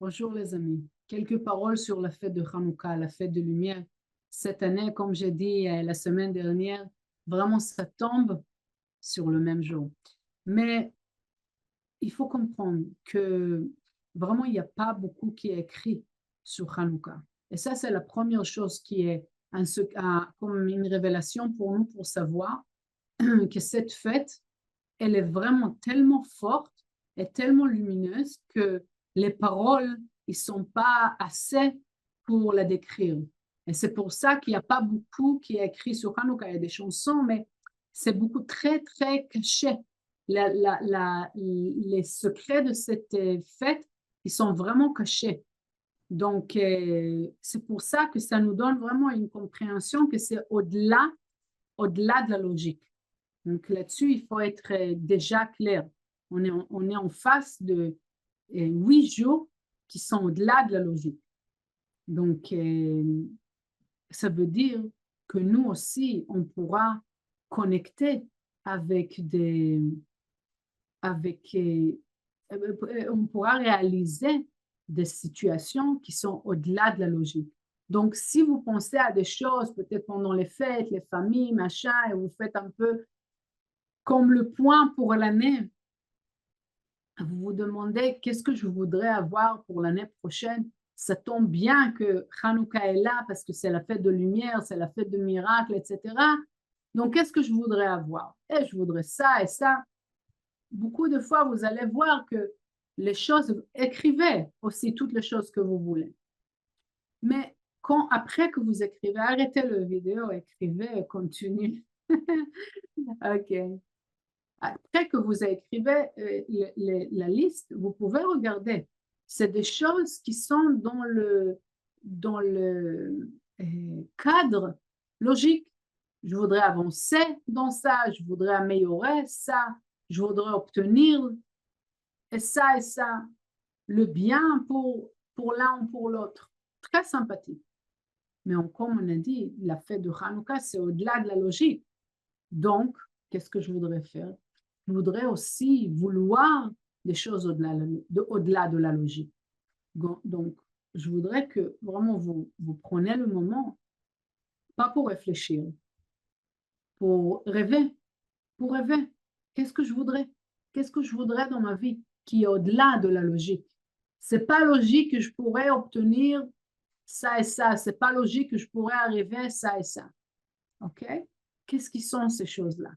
Bonjour les amis. Quelques paroles sur la fête de Hanouka, la fête de lumière. Cette année, comme j'ai dit la semaine dernière, vraiment ça tombe sur le même jour. Mais il faut comprendre que vraiment il n'y a pas beaucoup qui est écrit sur Hanouka. Et ça, c'est la première chose qui est comme une révélation pour nous pour savoir que cette fête, elle est vraiment tellement forte et tellement lumineuse que les paroles, ils sont pas assez pour la décrire. Et c'est pour ça qu'il n'y a pas beaucoup qui est écrit sur Hanouka. Il y a des chansons, mais c'est beaucoup très, très caché. Les secrets de cette fête, ils sont vraiment cachés. Donc, c'est pour ça que ça nous donne vraiment une compréhension que c'est au-delà de la logique. Donc là-dessus, il faut être déjà clair. On est en face de 8 jours qui sont au-delà de la logique. Donc, ça veut dire que nous aussi, on pourra connecter avec on pourra réaliser des situations qui sont au-delà de la logique. Donc, si vous pensez à des choses, peut-être pendant les fêtes, les familles, machin, et vous faites un peu comme le point pour l'année, vous vous demandez qu'est-ce que je voudrais avoir pour l'année prochaine. Ça tombe bien que Hanouka est là parce que c'est la fête de lumière, c'est la fête de miracles, etc. Donc, qu'est-ce que je voudrais avoir? Et je voudrais ça et ça. Beaucoup de fois, vous allez voir que les choses, écrivez aussi toutes les choses que vous voulez. Mais après que vous écrivez, arrêtez le vidéo, écrivez et continuez. OK. Après que vous écrivez la liste, vous pouvez regarder. C'est des choses qui sont dans le cadre logique. Je voudrais avancer dans ça, je voudrais améliorer ça, je voudrais obtenir et ça, le bien pour l'un ou pour l'autre. Très sympathique. Mais comme on a dit, la fête de Hanouka, c'est au-delà de la logique. Donc, qu'est-ce que je voudrais faire? Je voudrais aussi vouloir des choses au-delà de la logique. Donc, je voudrais que vraiment vous preniez le moment, pas pour réfléchir, pour rêver, pour rêver. Qu'est-ce que je voudrais? Qu'est-ce que je voudrais dans ma vie qui est au-delà de la logique? C'est pas logique que je pourrais obtenir ça et ça. C'est pas logique que je pourrais arriver à ça et ça. OK? Qu'est-ce qui sont ces choses-là?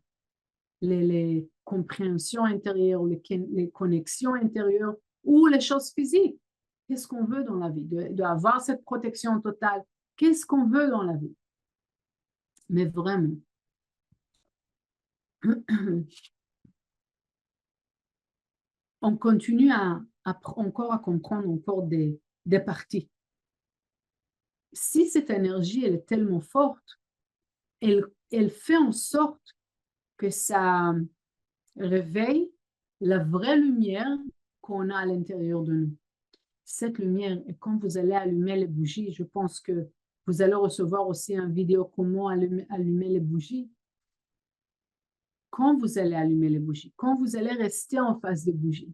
Les compréhensions intérieures, les connexions intérieures ou les choses physiques. Qu'est-ce qu'on veut dans la vie? D'avoir cette protection totale. Qu'est-ce qu'on veut dans la vie? Mais vraiment, on continue encore à comprendre encore des parties. Si cette énergie elle est tellement forte, elle fait en sorte que ça réveille la vraie lumière qu'on a à l'intérieur de nous. Cette lumière, et quand vous allez allumer les bougies, je pense que vous allez recevoir aussi une vidéo comment allumer les bougies. Quand vous allez allumer les bougies, quand vous allez rester en face des bougies,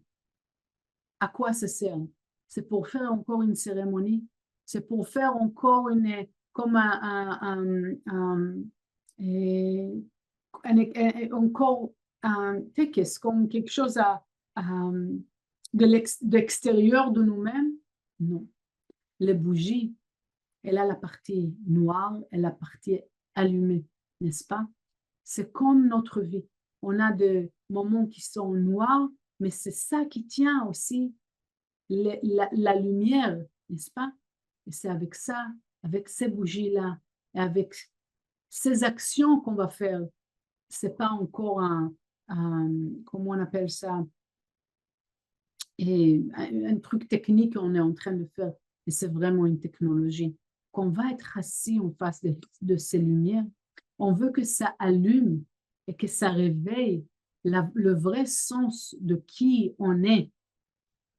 à quoi ça sert? C'est pour faire encore une cérémonie, c'est pour faire encore comme encore un tekes, comme quelque chose d'extérieur de nous-mêmes. Non. Les bougies, elle a la partie noire et la partie allumée, n'est-ce pas? C'est comme notre vie. On a des moments qui sont noirs, mais c'est ça qui tient aussi la lumière, n'est-ce pas? Et c'est avec ça, avec ces bougies-là, et avec ces actions qu'on va faire. C'est pas encore comment on appelle ça, et un truc technique qu'on est en train de faire, et c'est vraiment une technologie. Qu'on va être assis en face de ces lumières, on veut que ça allume et que ça réveille le vrai sens de qui on est.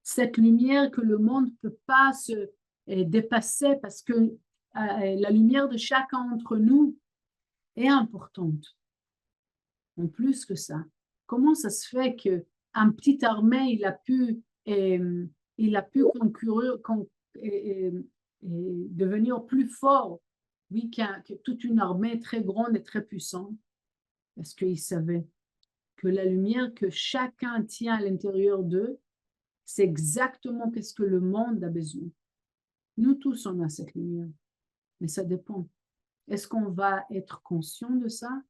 Cette lumière que le monde ne peut pas se dépasser parce que la lumière de chacun d'entre nous est importante. En plus que ça, comment ça se fait qu'un petit armée, il a pu il a pu devenir plus fort, oui, que toute une armée très grande et très puissante, parce qu'il savait que la lumière que chacun tient à l'intérieur d'eux, c'est exactement ce que le monde a besoin. Nous tous, on a cette lumière, mais ça dépend. Est-ce qu'on va être conscient de ça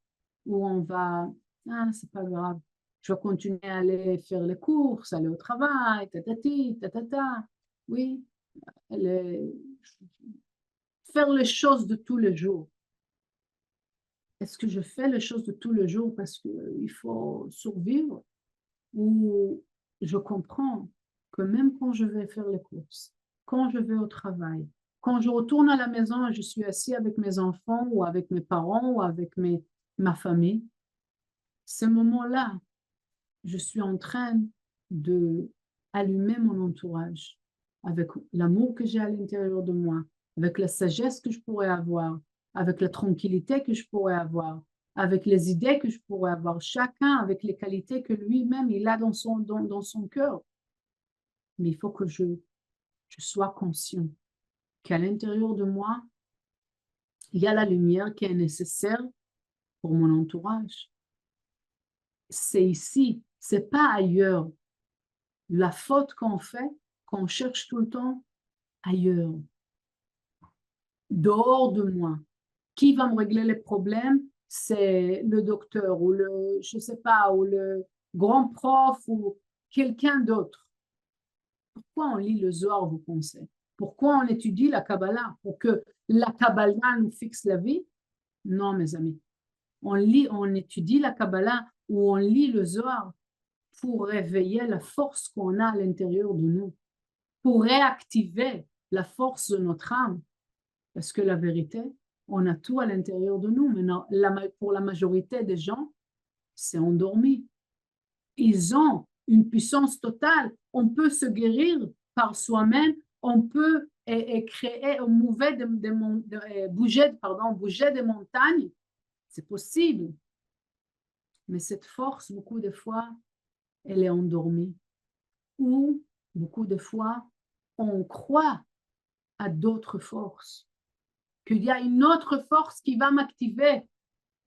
ou on va, ah, c'est pas grave, je vais continuer à aller faire les courses, aller au travail, tatati, tatata. Oui, faire les choses de tous les jours. Est-ce que je fais les choses de tous les jours parce qu'il faut survivre ou je comprends que même quand je vais faire les courses, quand je vais au travail, quand je retourne à la maison et je suis assis avec mes enfants ou avec mes parents ou avec ma famille, ce moment-là, je suis en train de allumer mon entourage avec l'amour que j'ai à l'intérieur de moi, avec la sagesse que je pourrais avoir, avec la tranquillité que je pourrais avoir, avec les idées que je pourrais avoir, chacun avec les qualités que lui-même il a dans son cœur. Mais il faut que je sois conscient qu'à l'intérieur de moi, il y a la lumière qui est nécessaire pour mon entourage. C'est ici, c'est pas ailleurs. La faute qu'on fait, qu'on cherche tout le temps ailleurs, dehors de moi. Qui va me régler les problèmes? C'est le docteur ou je sais pas, ou le grand prof ou quelqu'un d'autre. Pourquoi on lit le Zohar, vous pensez? Pourquoi on étudie la Kabbalah? Pour que la Kabbalah nous fixe la vie? Non, mes amis. On étudie la Kabbalah ou on lit le Zohar pour réveiller la force qu'on a à l'intérieur de nous, pour réactiver la force de notre âme. Parce que la vérité, on a tout à l'intérieur de nous. Maintenant, pour la majorité des gens, c'est endormi. Ils ont une puissance totale. On peut se guérir par soi-même. On peut créer, bouger des montagnes. C'est possible. Mais cette force, beaucoup de fois, elle est endormie. Ou, beaucoup de fois, on croit à d'autres forces. Qu'il y a une autre force qui va m'activer.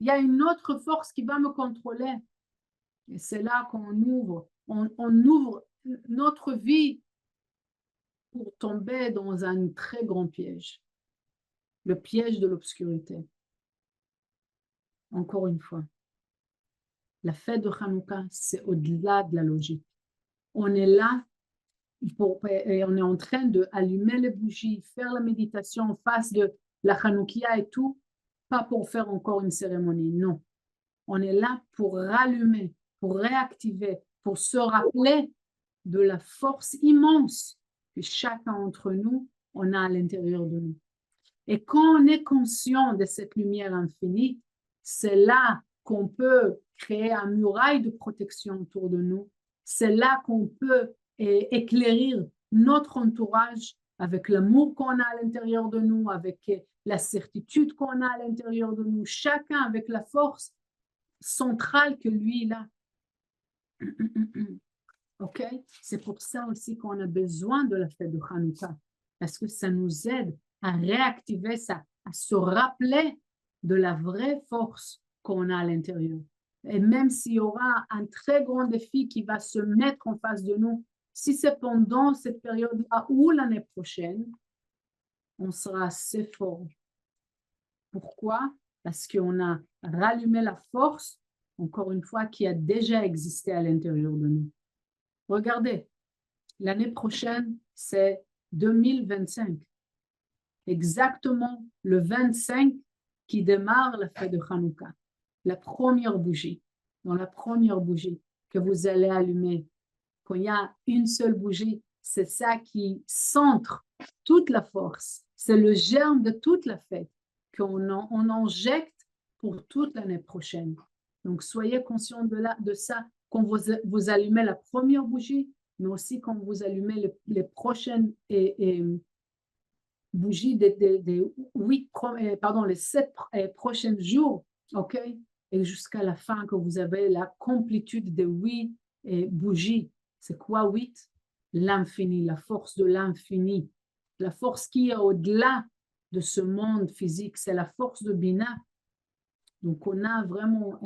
Il y a une autre force qui va me contrôler. Et c'est là qu'on ouvre. On ouvre notre vie pour tomber dans un très grand piège. Le piège de l'obscurité. Encore une fois, la fête de Hanouka, c'est au-delà de la logique. On est là et on est en train d'allumer les bougies, faire la méditation en face de la Hanoukia et tout, pas pour faire encore une cérémonie, non. On est là pour rallumer, pour réactiver, pour se rappeler de la force immense que chacun d'entre nous, on a à l'intérieur de nous. Et quand on est conscient de cette lumière infinie, c'est là qu'on peut créer un muraille de protection autour de nous. C'est là qu'on peut éclairer notre entourage avec l'amour qu'on a à l'intérieur de nous, avec la certitude qu'on a à l'intérieur de nous, chacun avec la force centrale que lui, il a. OK? C'est pour ça aussi qu'on a besoin de la fête de Hanouka, parce que ça nous aide à réactiver ça, à se rappeler de la vraie force qu'on a à l'intérieur. Et même s'il y aura un très grand défi qui va se mettre en face de nous, si c'est pendant cette période-là ou l'année prochaine, on sera assez fort. Pourquoi? Parce qu'on a rallumé la force, encore une fois, qui a déjà existé à l'intérieur de nous. Regardez, l'année prochaine, c'est 2025. Exactement le 25 qui démarre la fête de Hanouka. La première bougie, dans la première bougie que vous allez allumer, quand il y a une seule bougie, c'est ça qui centre toute la force. C'est le germe de toute la fête qu'on injecte pour toute l'année prochaine. Donc, soyez conscients de ça quand vous allumez la première bougie, mais aussi quand vous allumez les prochaines bougies les 7 prochains jours, OK? Et jusqu'à la fin que vous avez la complétude des 8 bougies. C'est quoi 8? l'infini, la force de l'infini, la force qui est au-delà de ce monde physique, c'est la force de Bina. Donc, on a vraiment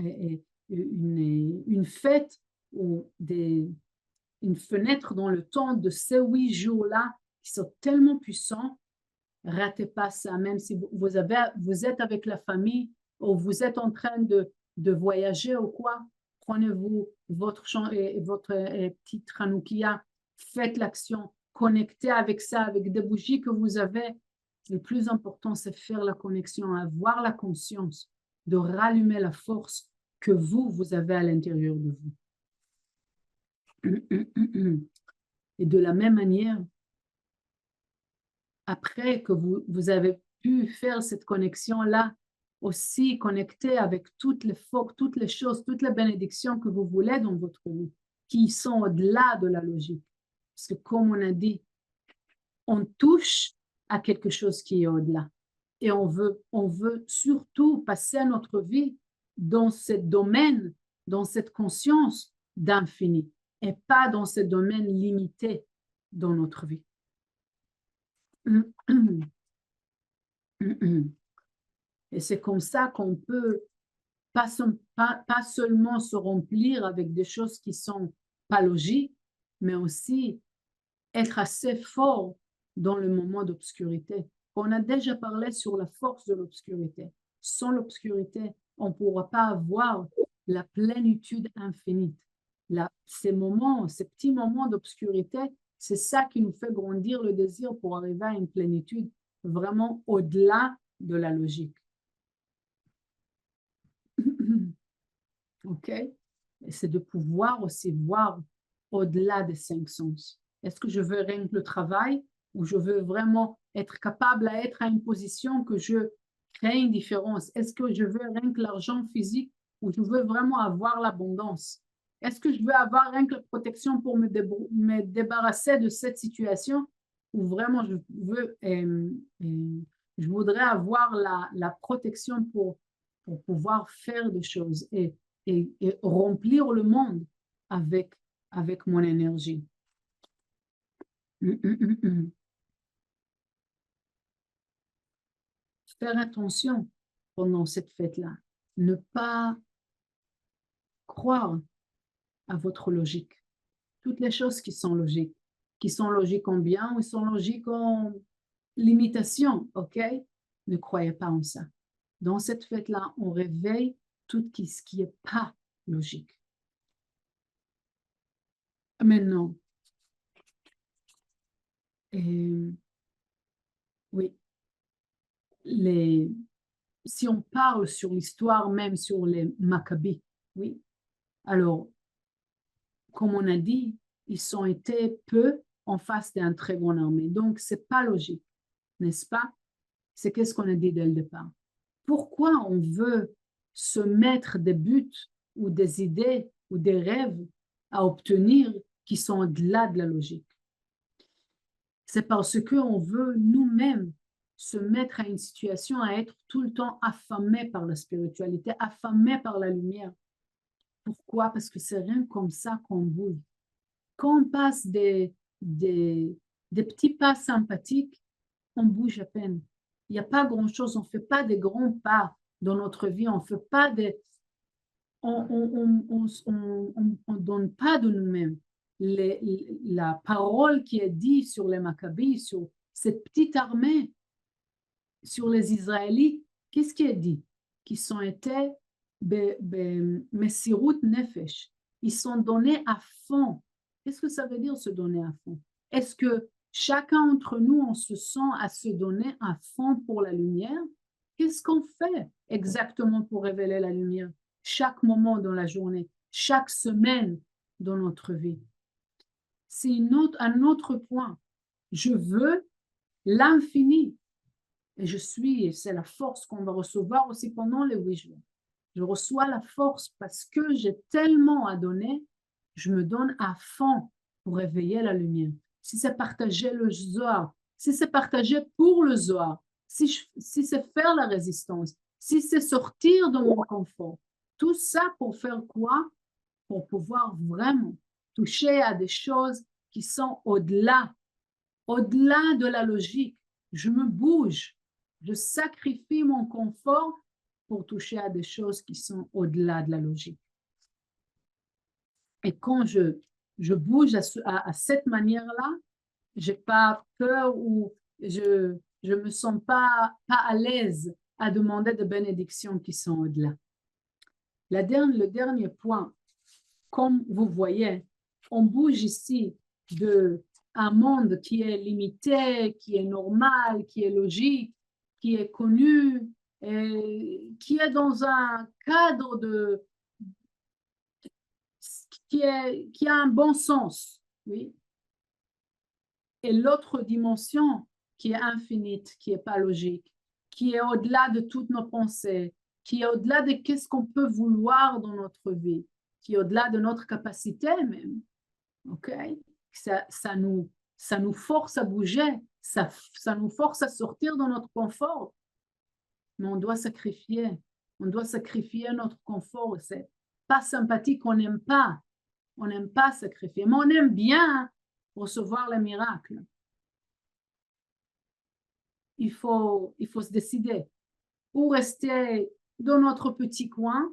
une fête ou une fenêtre dans le temps de ces 8 jours-là qui sont tellement puissants. Ratez pas ça, même si vous êtes avec la famille ou vous êtes en train de voyager ou quoi, prenez-vous votre petite Hanoukia, faites l'action, connectez avec ça, avec des bougies que vous avez. Le plus important, c'est faire la connexion, avoir la conscience de rallumer la force que vous avez à l'intérieur de vous. Et de la même manière, après que vous avez pu faire cette connexion-là, aussi connecter avec toutes les choses, toutes les bénédictions que vous voulez dans votre vie, qui sont au-delà de la logique. Parce que comme on a dit, on touche à quelque chose qui est au-delà. Et on veut surtout passer notre vie dans ce domaine, dans cette conscience d'infini, et pas dans ce domaine limité dans notre vie. Et c'est comme ça qu'on peut pas seulement se remplir avec des choses qui sont pas logiques, mais aussi être assez fort dans le moment d'obscurité. On a déjà parlé sur la force de l'obscurité. Sans l'obscurité, on ne pourra pas avoir la plénitude infinie. Ces petits moments d'obscurité, c'est ça qui nous fait grandir le désir pour arriver à une plénitude vraiment au-delà de la logique. OK? Et c'est de pouvoir aussi voir au-delà des 5 sens. Est-ce que je veux rien que le travail ou je veux vraiment être capable à être à une position que je crée une différence? Est-ce que je veux rien que l'argent physique ou je veux vraiment avoir l'abondance? Est-ce que je veux avoir rien que la protection pour me débarrasser de cette situation ou vraiment je voudrais avoir la protection pour pouvoir faire des choses et remplir le monde avec mon énergie. Faire attention pendant cette fête-là. Ne pas croire à votre logique. Toutes les choses qui sont logiques en bien ou qui sont logiques en limitation, ok? Ne croyez pas en ça. Dans cette fête-là, on réveille tout ce qui n'est pas logique. Maintenant, oui, si on parle sur l'histoire, même sur les Maccabées, oui, alors, comme on a dit, ils ont été peu en face d'une très grande armée. Donc, ce n'est pas logique, n'est-ce pas? C'est qu'est-ce qu'on a dit dès le départ. Pourquoi on veut se mettre des buts ou des idées ou des rêves à obtenir qui sont au-delà de la logique? C'est parce qu'on veut nous-mêmes se mettre à une situation à être tout le temps affamé par la spiritualité, affamé par la lumière. Pourquoi? Parce que c'est rien comme ça qu'on bouge. Quand on passe des petits pas sympathiques, on bouge à peine. Il n'y a pas grand-chose, on ne fait pas des grands pas dans notre vie, on fait pas on donne pas de nous-mêmes. La parole qui est dite sur les Maccabées, sur cette petite armée, sur les Israélites, qu'est-ce qui est dit? Qu'ils sont été Messirut Nefesh. Ils sont donnés à fond. Qu'est-ce que ça veut dire se donner à fond? Est-ce que chacun d'entre nous, on se sent à se donner à fond pour la lumière? Qu'est-ce qu'on fait exactement pour révéler la lumière? Chaque moment dans la journée, chaque semaine dans notre vie. C'est un autre point. Je veux l'infini. Et c'est la force qu'on va recevoir aussi pendant les 8 jours. Je reçois la force parce que j'ai tellement à donner, je me donne à fond pour réveiller la lumière. Si c'est partager le Zohar, si c'est partager pour le Zohar, si c'est faire la résistance, si c'est sortir de mon confort, tout ça pour faire quoi? Pour pouvoir vraiment toucher à des choses qui sont au-delà de la logique. Je me bouge, je sacrifie mon confort pour toucher à des choses qui sont au-delà de la logique. Et quand je bouge à cette manière-là, je n'ai pas peur ou je me sens pas à l'aise à demander des bénédictions qui sont au-delà. Le dernier point, comme vous voyez, on bouge ici d'un monde qui est limité, qui est normal, qui est logique, qui est connu, et qui est dans un cadre qui a un bon sens, oui. Et l'autre dimension qui est infinite, qui n'est pas logique, qui est au-delà de toutes nos pensées, qui est au-delà de qu'est-ce qu'on peut vouloir dans notre vie, qui est au-delà de notre capacité même, ok? Ça nous force à bouger, ça nous force à sortir de notre confort, mais on doit sacrifier notre confort. C'est pas sympathique, on n'aime pas sacrifier, mais on aime bien recevoir les miracles. Il faut se décider ou rester dans notre petit coin,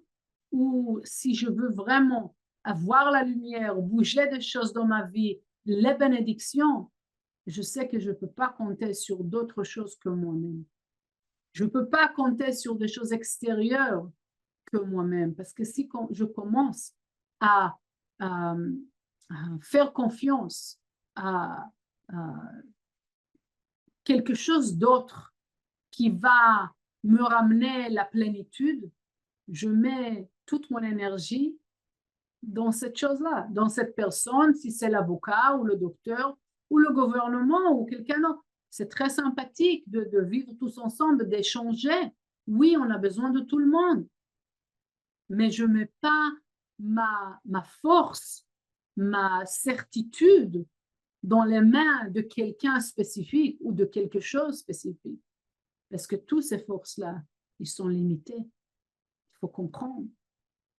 ou si je veux vraiment avoir la lumière, bouger des choses dans ma vie, les bénédictions, je sais que je ne peux pas compter sur d'autres choses que moi-même. Je ne peux pas compter sur des choses extérieures que moi-même, parce que si je commence à faire confiance à quelque chose d'autre qui va me ramener la plénitude, je mets toute mon énergie dans cette chose-là, dans cette personne, si c'est l'avocat ou le docteur ou le gouvernement ou quelqu'un d'autre. C'est très sympathique de vivre tous ensemble, d'échanger. Oui, on a besoin de tout le monde, mais je ne mets pas ma force, ma certitude dans les mains de quelqu'un spécifique ou de quelque chose spécifique. Parce que toutes ces forces-là, ils sont limitées. Il faut comprendre.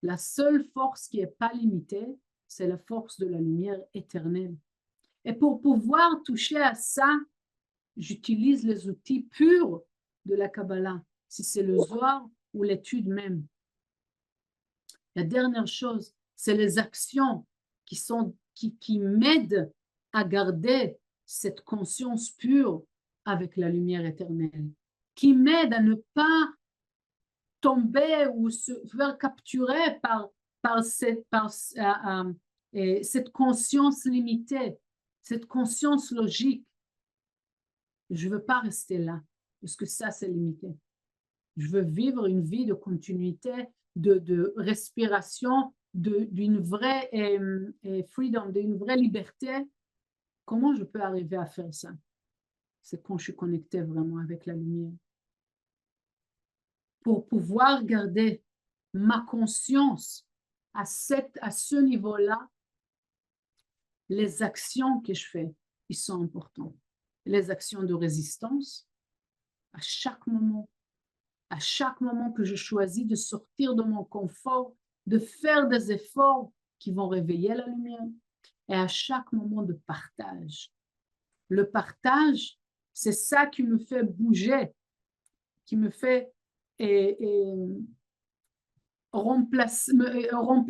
La seule force qui n'est pas limitée, c'est la force de la lumière éternelle. Et pour pouvoir toucher à ça, j'utilise les outils purs de la Kabbalah, si c'est le Zohar ou l'étude même. La dernière chose, c'est les actions qui m'aident à garder cette conscience pure avec la lumière éternelle, qui m'aident à ne pas tomber ou se faire capturer par cette conscience limitée, cette conscience logique. Je ne veux pas rester là, parce que ça, c'est limité. Je veux vivre une vie de continuité, de respiration, d'une vraie freedom, d'une vraie liberté. Comment je peux arriver à faire ça? C'est quand je suis connectée vraiment avec la lumière. Pour pouvoir garder ma conscience à ce niveau-là, les actions que je fais, ils sont importantes. Les actions de résistance, à chaque moment que je choisis de sortir de mon confort, de faire des efforts qui vont réveiller la lumière, et à chaque moment de partage. Le partage, c'est ça qui me fait bouger, qui me fait remplacer, non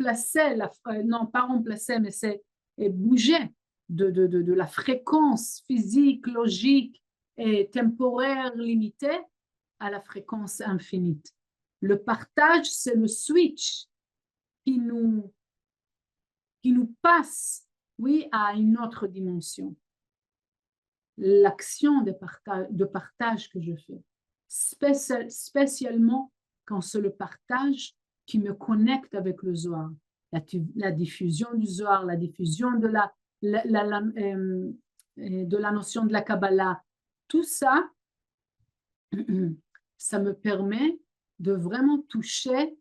pas remplacer, mais c'est bouger de la fréquence physique, logique et temporaire limitée à la fréquence infinite. Le partage, c'est le switch qui nous passe, oui, à une autre dimension. L'action de partage que je fais, spécialement quand c'est le partage qui me connecte avec le Zohar, la diffusion du Zohar, la diffusion de la notion de la Kabbalah, tout ça, ça me permet de vraiment toucher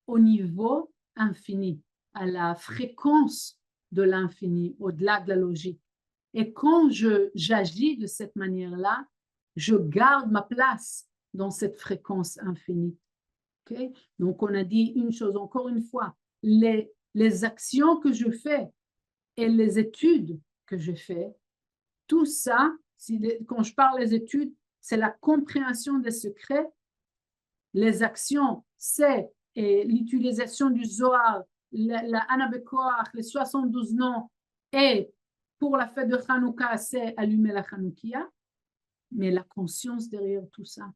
au niveau infini, à la fréquence de l'infini, au-delà de la logique. Et quand j'agis de cette manière-là, je garde ma place dans cette fréquence infinie. Okay? Donc, on a dit une chose, encore une fois, les actions que je fais et les études que j'ai faites, tout ça, quand je parle des études, c'est la compréhension des secrets. Les actions, c'est l'utilisation du Zohar, la Ana Bekoach, les 72 noms, et pour la fête de Hanouka, c'est allumer la Hanoukia. Mais la conscience derrière tout ça,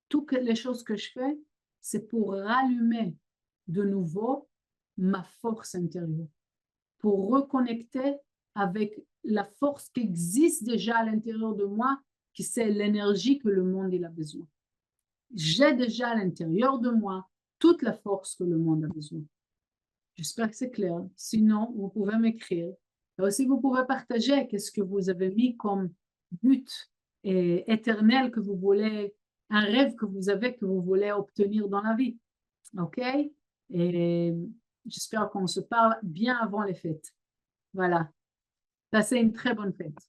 toutes les choses que je fais, c'est pour rallumer de nouveau ma force intérieure, pour reconnecter avec la force qui existe déjà à l'intérieur de moi, qui c'est l'énergie que le monde il a besoin. J'ai déjà à l'intérieur de moi toute la force que le monde a besoin. J'espère que c'est clair. Sinon, vous pouvez m'écrire. Et aussi, vous pouvez partager qu'est-ce que vous avez mis comme but éternel que vous voulez, un rêve que vous avez, que vous voulez obtenir dans la vie. OK? Et j'espère qu'on se parle bien avant les fêtes. Voilà. Passez une très bonne fête.